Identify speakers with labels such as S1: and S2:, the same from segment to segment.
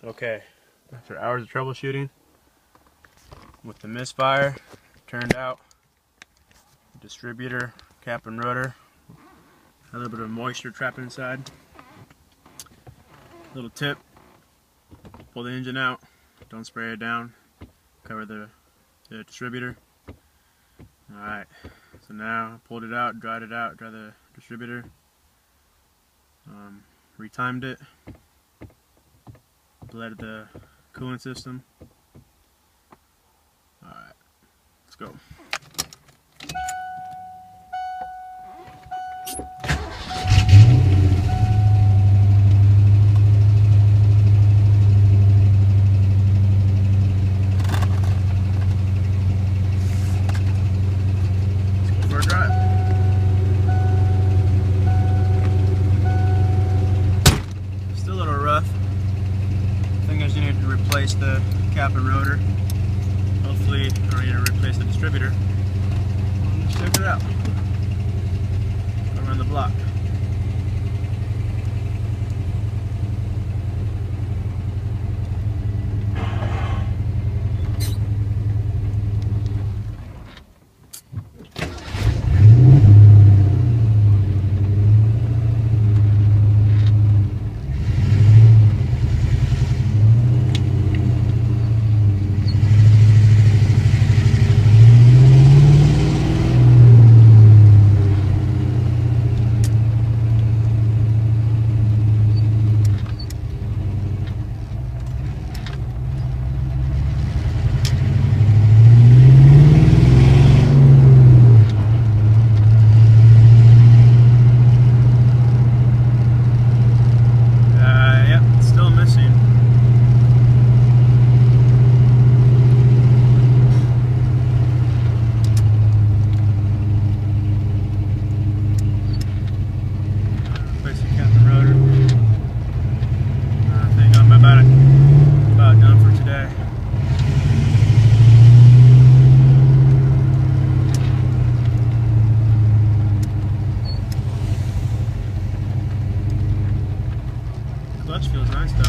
S1: Okay, after hours of troubleshooting with the misfire, turned out distributor, cap and rotor, a little bit of moisture trapped inside. Little tip, pull the engine out, don't spray it down, cover the distributor. Alright, so now I pulled it out, dried the distributor, retimed it, bled the coolant system. Alright, let's go. Still a little rough. Thing is, you need to replace the cap and rotor. Hopefully, or you need to replace the distributor. Let's check it out. Go around the block. Clutch feels nice though.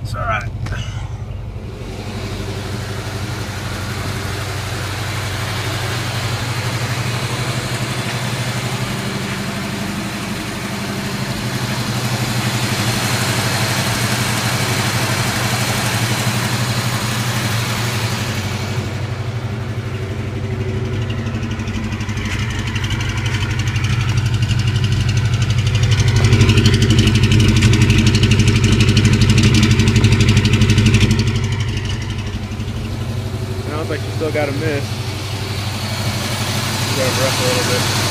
S1: It's all right. Sounds like you still got a miss. You got to rough a little bit.